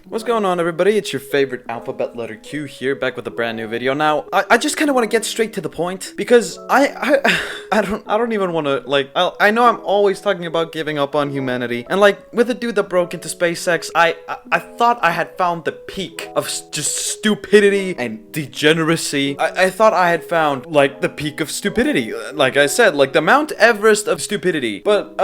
What's going on, everybody? It's your favorite alphabet letter Q here, back with a brand new video. Now, I just kind of want to get straight to the point because I don't even want to, like, I know I'm always talking about giving up on humanity, and like with the dude that broke into SpaceX, I thought I had found the peak of just stupidity and degeneracy. I thought I had found like the peak of stupidity, like I said, like the Mount Everest of stupidity. But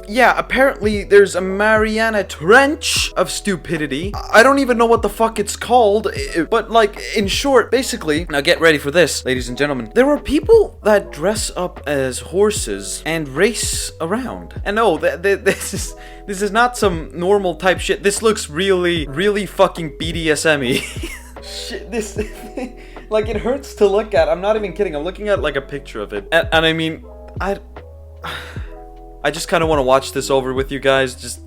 yeah, apparently there's a Mariana Trench of stupidity. I don't even know what the fuck it's called, but like, in short, basically, now get ready for this, ladies and gentlemen. There are people that dress up as horses and race around. And no, this is not some normal type shit. This looks really fucking BDSM-y. Shit, this, like, it hurts to look at. I'm not even kidding. I'm looking at like a picture of it. And I mean, I just kind of want to watch this over with you guys. Just,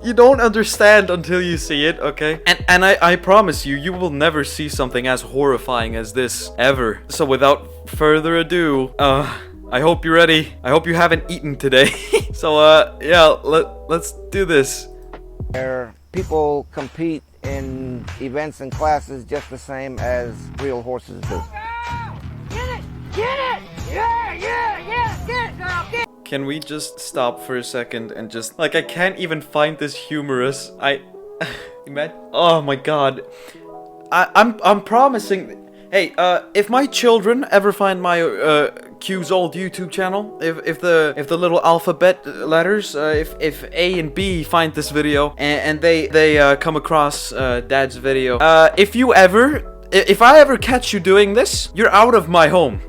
you don't understand until you see it, okay? And I promise you, you will never see something as horrifying as this, ever. So without further ado, I hope you're ready. I hope you haven't eaten today. So, yeah, let's do this. Where people compete in events and classes just the same as real horses do. Get it! Get it! Yeah! Get it, girl! Get it! Can we just stop for a second and just, like, I can't even find this humorous. Oh my god. I'm promising. Hey, if my children ever find my Q's old YouTube channel, if the little alphabet letters, if A and B find this video and they come across Dad's video, if I ever catch you doing this, you're out of my home.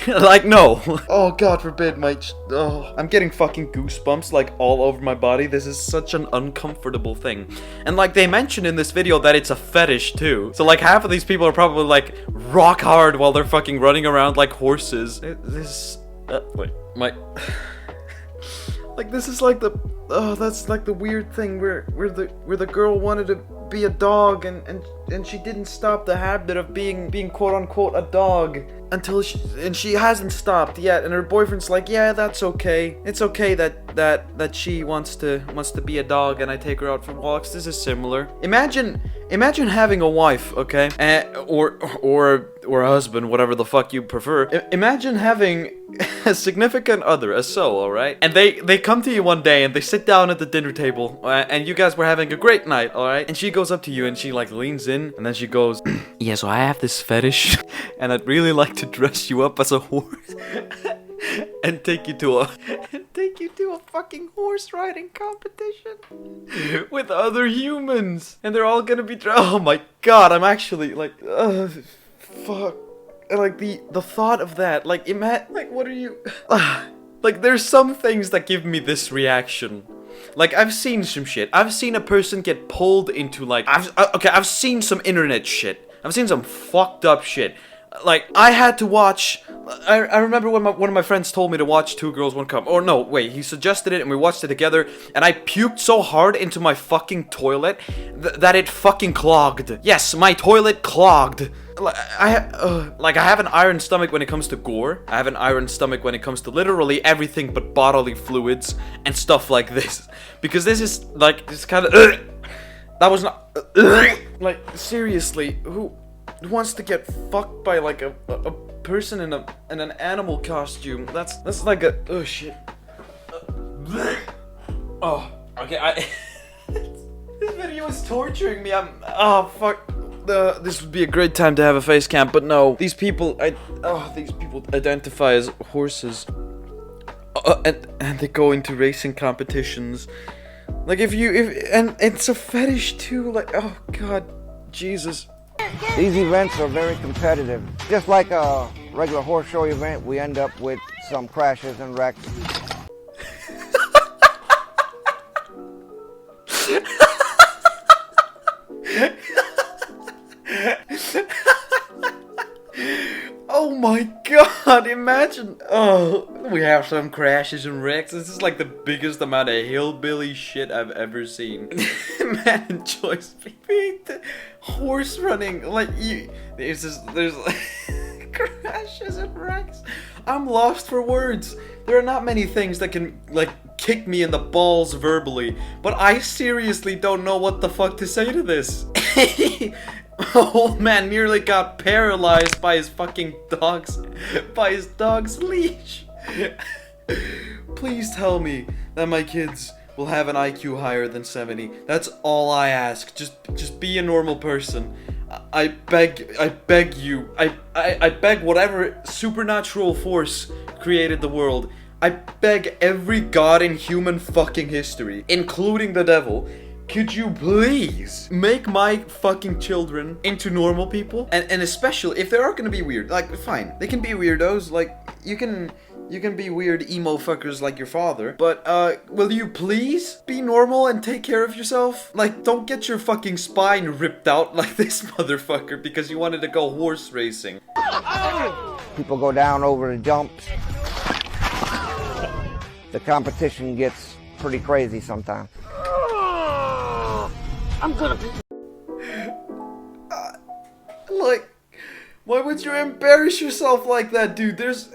Like, no. Oh, God forbid, I'm getting fucking goosebumps, like, all over my body. This is such an uncomfortable thing. And, like, they mentioned in this video that it's a fetish, too. So, like, half of these people are probably, like, rock hard while they're fucking running around like horses. Wait, like, this is like the, that's like the weird thing where the girl wanted to be a dog and she didn't stop the habit of being quote unquote a dog until she hasn't stopped yet, and her boyfriend's like, yeah, that's okay. It's okay that she wants to be a dog and I take her out for walks. This is similar. Imagine having a wife, okay? Or a husband, whatever the fuck you prefer. Imagine having a significant other, alright? And they come to you one day and they sit down at the dinner table, and you guys were having a great night, alright? And she goes up to you and she like leans in and then she goes, yeah, so I have this fetish and I'd really like to dress you up as a horse and take you to a fuck horse riding competition with other humans, and they're all gonna be oh my god, I'm actually like, fuck, like the thought of that, like, like, what are you like, there's some things that give me this reaction. Like, I've seen some shit. I've seen a person get pulled into, like, I've seen some internet shit. I've seen some fucked up shit. Like, I had to watch, I remember when one of my friends told me to watch Two Girls, One Cup. Or no, wait, he suggested it and we watched it together, and I puked so hard into my fucking toilet that it fucking clogged. Yes, my toilet clogged. I have an iron stomach when it comes to gore. I have an iron stomach when it comes to literally everything but bodily fluids and stuff like this. Because this is, like, this kind of, that was not, like, seriously, who wants to get fucked by like a person in an animal costume? That's like a, oh shit. Oh, okay, this video is torturing me. Oh fuck. This would be a great time to have a face cam, but no. These people identify as horses, and they go into racing competitions. Like, and it's a fetish too. Like, oh god, Jesus. These events are very competitive. Just like a regular horse show event, we end up with some crashes and wrecks. Oh my god, imagine. Oh, we have some crashes and wrecks. This is like the biggest amount of hillbilly shit I've ever seen. Man enjoys being horse running. Like, there's crashes and wrecks. I'm lost for words. There are not many things that can, like, kick me in the balls verbally, but I seriously don't know what the fuck to say to this. Old man nearly got paralyzed by his fucking dog's leash. Please tell me that my kids will have an IQ higher than 70. That's all I ask. Just be a normal person. I beg you. I beg whatever supernatural force created the world. I beg every god in human fucking history, including the devil, could you please make my fucking children into normal people? And especially if they are gonna be weird, like, fine, they can be weirdos, like, you can be weird emo fuckers like your father, but will you please be normal and take care of yourself? Like, don't get your fucking spine ripped out like this motherfucker because you wanted to go horse racing. People go down over the jumps. The competition gets pretty crazy sometimes. I'm gonna be. Like, why would you embarrass yourself like that, dude? There's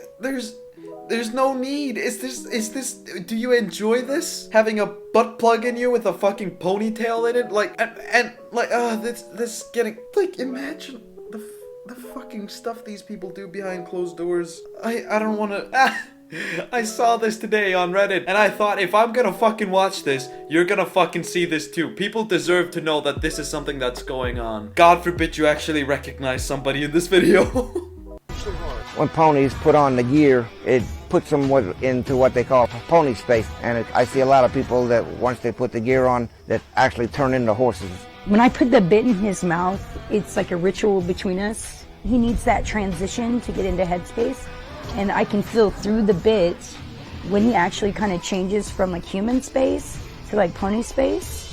no need. Is this, do you enjoy this? Having a butt plug in you with a fucking ponytail in it? Like, and like, this getting, like, imagine the fucking stuff these people do behind closed doors. I don't wanna, I saw this today on Reddit, and I thought, if I'm gonna fucking watch this, you're gonna fucking see this too. People deserve to know that this is something that's going on. God forbid you actually recognize somebody in this video. When ponies put on the gear, it puts them into what they call pony space. And I see a lot of people that once they put the gear on, that actually turn into horses. When I put the bit in his mouth, it's like a ritual between us. He needs that transition to get into headspace. And I can feel through the bit when he actually kind of changes from like human space to like pony space.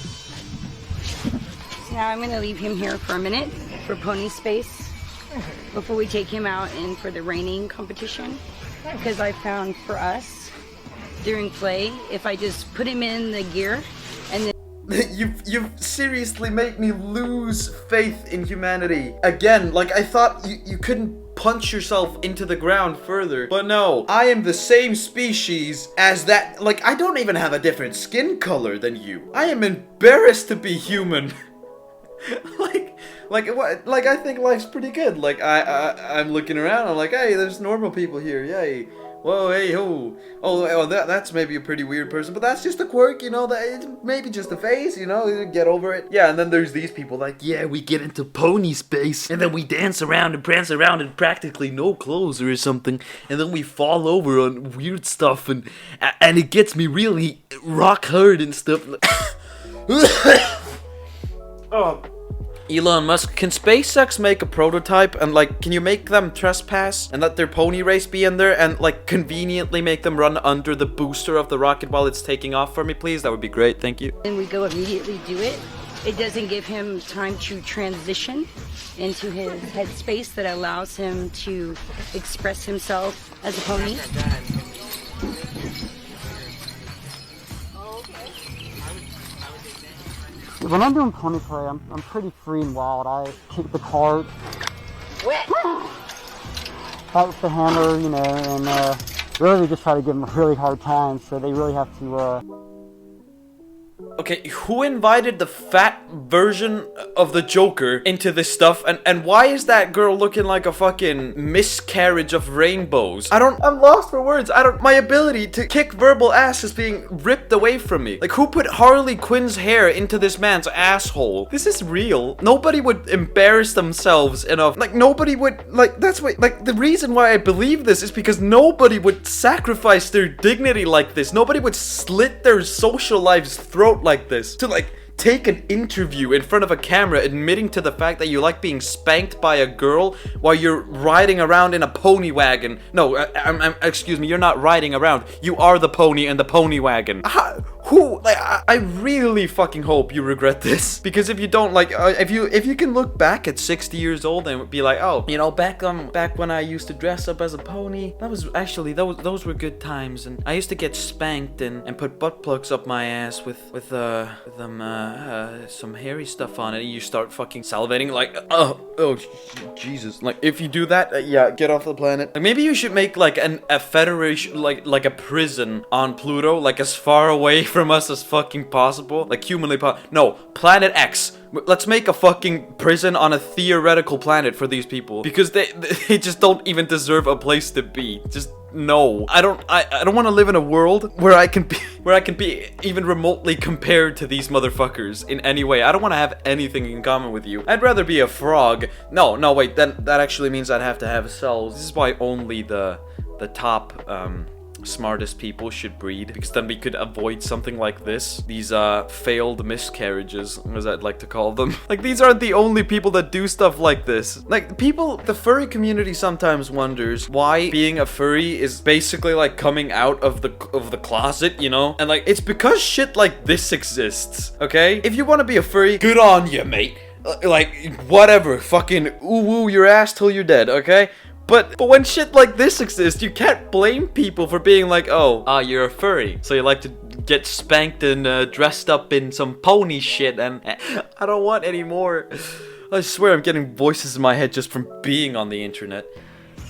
Now I'm gonna leave him here for a minute for pony space before we take him out in for the reining competition. Because I found for us during play, if I just put him in the gear and then You've seriously made me lose faith in humanity. Again, like, I thought you couldn't punch yourself into the ground further. But no, I am the same species as that. Like, I don't even have a different skin color than you. I am embarrassed to be human. Like I think life's pretty good. Like, I'm looking around, I'm like, hey, there's normal people here, yay. Whoa, hey, ho. Oh, that's maybe a pretty weird person, but that's just a quirk, you know, that it's maybe just a phase, you know, get over it. Yeah, and then there's these people like, yeah, we get into pony space, and then we dance around and prance around in practically no clothes or something, and then we fall over on weird stuff, and it gets me really rock hard and stuff. Oh. Elon Musk, can SpaceX make a prototype and, like, can you make them trespass and let their pony race be in there and, like, conveniently make them run under the booster of the rocket while it's taking off for me, please? That would be great, thank you. we go immediately do it. It doesn't give him time to transition into his headspace that allows him to express himself as a pony. When I'm doing pony play, I'm pretty free and wild. I kick the cart, fight with the hammer, you know, and really just try to give them a really hard time. So they really have to. Okay, who invited the fat version of the Joker into this stuff? And why is that girl looking like a fucking miscarriage of rainbows? I'm lost for words. My ability to kick verbal ass is being ripped away from me. Like, who put Harley Quinn's hair into this man's asshole? This is real. Nobody would embarrass themselves enough. Like, nobody would, like, that's what, like, the reason why I believe this is because nobody would sacrifice their dignity like this. Nobody would slit their social lives throat like this to, like, take an interview in front of a camera admitting to the fact that you like being spanked by a girl while you're riding around in a pony wagon. No, excuse me, you're not riding around. You are the pony in the pony wagon. I really fucking hope you regret this, because if you don't, like, if you can look back at 60 years old and be like, oh, you know, back when I used to dress up as a pony, that was actually, those were good times, and I used to get spanked and put butt plugs up my ass with some hairy stuff on it, and you start fucking salivating like, Oh, Jesus. Like, if you do that, yeah, get off the planet. Like, maybe you should make, like, a federation, like a prison on Pluto, like, as far away from us as fucking possible. Like, humanly possible. No, Planet X. Let's make a fucking prison on a theoretical planet for these people. Because they just don't even deserve a place to be. Just... no, I don't want to live in a world where I can be even remotely compared to these motherfuckers in any way. I don't want to have anything in common with you. I'd rather be a frog. No, wait, then that actually means I'd have to have cells. This is why only the top smartest people should breed, because then we could avoid something like this. These failed miscarriages, as I'd like to call them. Like, these aren't the only people that do stuff like this. Like, the furry community sometimes wonders why being a furry is basically like coming out of the closet, you know? And like, it's because shit like this exists, okay? If you want to be a furry, good on you, mate. Like, whatever, fucking ooh your ass till you're dead, okay? But when shit like this exists, you can't blame people for being like, oh, you're a furry, so you like to get spanked and dressed up in some pony shit, and I don't want any more. I swear I'm getting voices in my head just from being on the internet.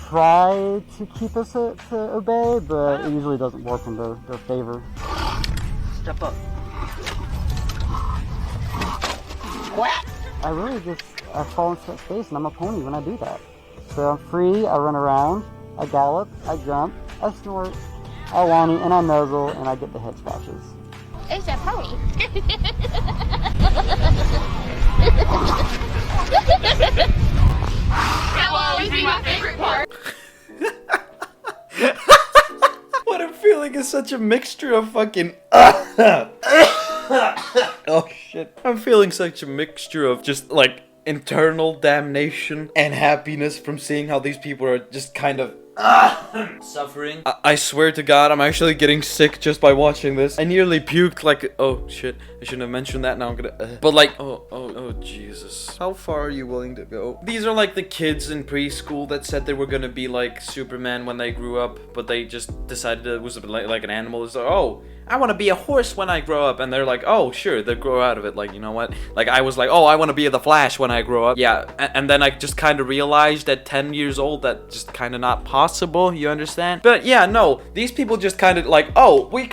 Try to keep us to obey, but it usually doesn't work in their favor. Step up. I fall into that space, and I'm a pony when I do that. So I'm free, I run around, I gallop, I jump, I snort, I whinny, and I nuzzle, and I get the head scratches. It's a pony. That will always be my favorite part. What I'm feeling is such a mixture of fucking oh shit. I'm feeling such a mixture of just like internal damnation and happiness from seeing how these people are just kind of suffering. I swear to God, I'm actually getting sick just by watching this. I nearly puked, like, oh shit, I shouldn't have mentioned that. Now I'm gonna but like, oh Jesus, how far are you willing to go? These are like the kids in preschool that said they were gonna be like Superman when they grew up, but they just decided it was like an animal. It's like, oh, I want to be a horse when I grow up, and they're like, oh sure, they grow out of it. Like, you know what, like I was like, oh, I want to be the Flash when I grow up. Yeah, and then I just kind of realized at 10 years old that just kind of not possible, you understand? But yeah, no, these people just kind of like, oh, we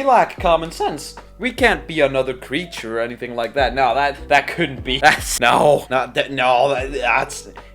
lack common sense. We can't be another creature or anything like that. No, that couldn't be. That's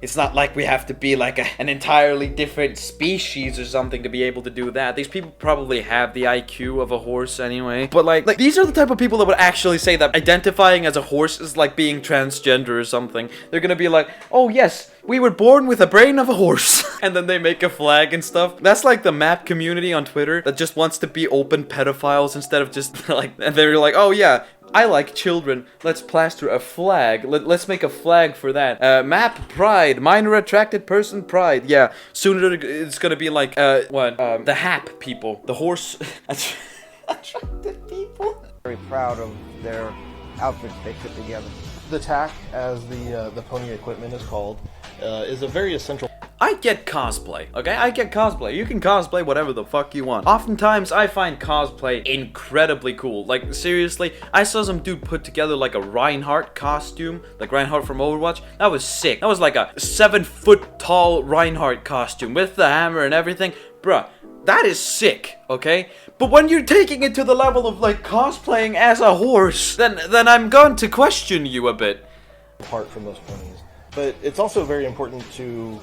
it's not like we have to be like an entirely different species or something to be able to do that. These people probably have the IQ of a horse anyway. But like these are the type of people that would actually say that identifying as a horse is like being transgender or something. They're gonna be like, oh yes, we were born with a brain of a horse. And then they make a flag and stuff. That's like the map community on Twitter that just wants to be open pedophiles instead of just like, and they're like, oh yeah, I like children. Let's plaster a flag. Let's make a flag for that. Map pride, minor attracted person pride. Yeah, sooner it's gonna be like, the HAP people, the horse attracted people. Very proud of their outfits they put together. The tack, as the pony equipment is called, is a very essential. I get cosplay, okay? I get cosplay. You can cosplay whatever the fuck you want. Oftentimes, I find cosplay incredibly cool. Like, seriously, I saw some dude put together like a Reinhardt costume, like Reinhardt from Overwatch. That was sick. That was like a 7-foot tall Reinhardt costume with the hammer and everything. Bruh, that is sick, okay? But when you're taking it to the level of like cosplaying as a horse, then I'm going to question you a bit. Apart from those ponies. But it's also very important to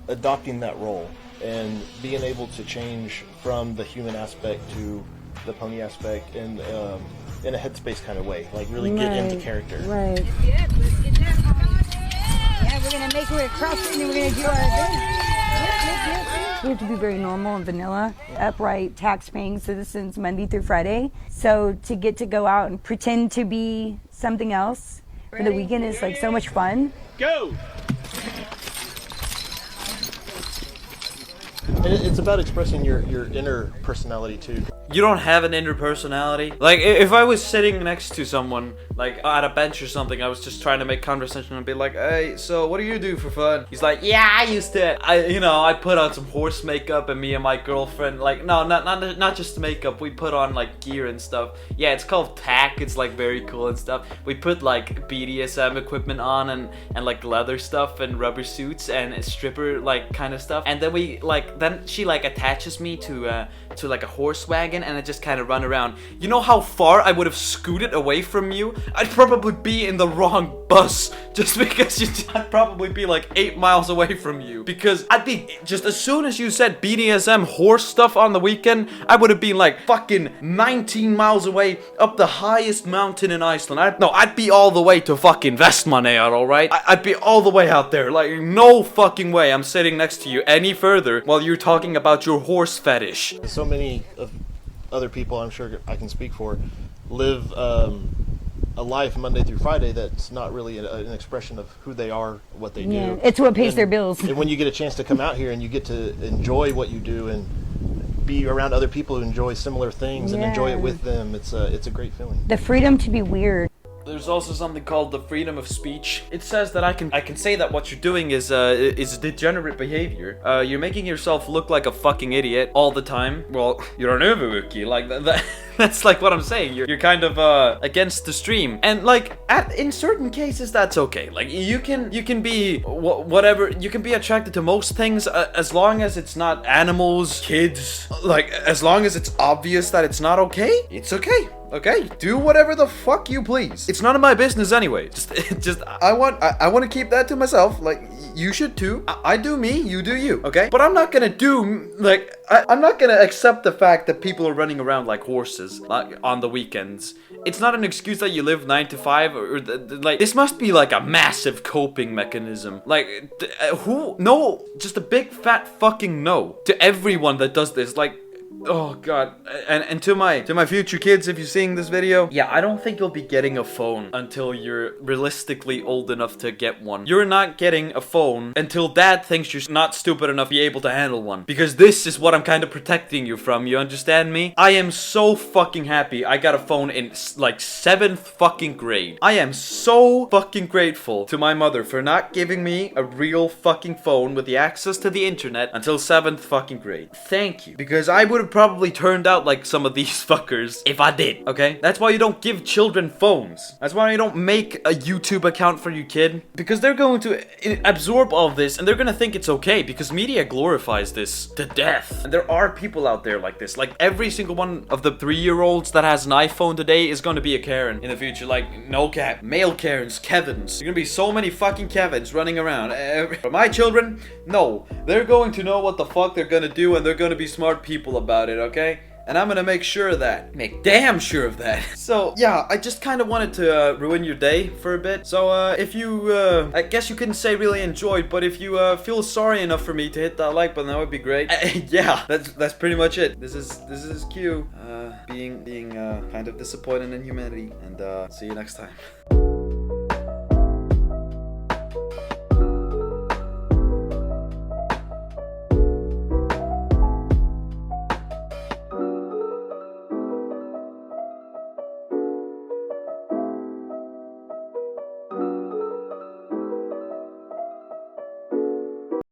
adopting that role and being able to change from the human aspect to the pony aspect in a headspace kind of way, like really get into character. Right. Yeah, we're gonna make our cross and then we're gonna do our We have to be very normal and vanilla, upright, tax-paying citizens Monday through Friday. So to get to go out and pretend to be something else for the weekend is like so much fun. Go! And it's about expressing your inner personality too. you don't have an inner personality. Like, if I was sitting next to someone, like, at a bench or something, I was just trying to make conversation and be like, hey, so what do you do for fun? He's like, yeah, I used to, I put on some horse makeup, and me and my girlfriend, like, no, not just makeup, we put on, like, gear and stuff. Yeah, it's called tack, it's, like, very cool and stuff. We put, like, BDSM equipment on, and like, leather stuff, and rubber suits, and stripper, like, kind of stuff. And then then she, like, attaches me to like, a horse wagon, and I just kind of run around. You know how far I would have scooted away from you? I'd probably be in the wrong bus, just because I'd probably be, like, 8 miles away from you. Because I'd be, just as soon as you said BDSM horse stuff on the weekend, I would have been, like, fucking 19 miles away up the highest mountain in Iceland. I'd be all the way to fucking Vestmannaeyjar, alright? I'd be all the way out there. Like, no fucking way I'm sitting next to you any further while you're talking about your horse fetish. So many of other people, I'm sure I can speak for, live a life Monday through Friday that's not really an expression of who they are, what they do. It's what pays their bills. And when you get a chance to come out here and you get to enjoy what you do and be around other people who enjoy similar things and enjoy it with them, it's a great feeling. The freedom to be weird. There's also something called the freedom of speech. It says that I can say that what you're doing is degenerate behavior. You're making yourself look like a fucking idiot all the time. Well, you're an övervuki, like that. That's like what I'm saying. You're kind of against the stream, and like in certain cases that's okay. Like you can be whatever. You can be attracted to most things as long as it's not animals, kids. Like as long as it's obvious that it's not okay, it's okay. Okay, do whatever the fuck you please. It's none of my business anyway. Just I want to keep that to myself. Like you should too. I do me, you do you. Okay, but I'm not gonna do like I'm not gonna accept the fact that people are running around like horses like on the weekends. It's not an excuse that you live 9 to 5 or like this must be like a massive coping mechanism. Like who? No, just a big fat fucking no to everyone that does this. Like. Oh god, and to my future kids, if you're seeing this video, yeah, I don't think you'll be getting a phone until you're realistically old enough to get one. You're not getting a phone until dad thinks you're not stupid enough to be able to handle one. Because this is what I'm kind of protecting you from, you understand me? I am so fucking happy I got a phone in like 7th fucking grade. I am so fucking grateful to my mother for not giving me a real fucking phone with the access to the internet until 7th fucking grade. Thank you. Because I would have probably turned out like some of these fuckers if I did, okay? That's why you don't give children phones. That's why you don't make a YouTube account for your kid. Because they're going to absorb all of this and they're gonna think it's okay because media glorifies this to death. And there are people out there like this. Like every single one of the 3-year-olds that has an iPhone today is gonna be a Karen in the future. Like no cap, male Karens, Kevins. There's gonna be so many fucking Kevins running around. For my children, no. They're going to know what the fuck they're gonna do and they're gonna be smart people about it, okay? And I'm gonna make sure of that. Make damn sure of that. So, yeah, I just kind of wanted to ruin your day for a bit. So, if you, I guess you couldn't say really enjoyed, but if you feel sorry enough for me to hit that like button, that would be great. Yeah, that's pretty much it. This is Q, being kind of disappointed in humanity. And, see you next time.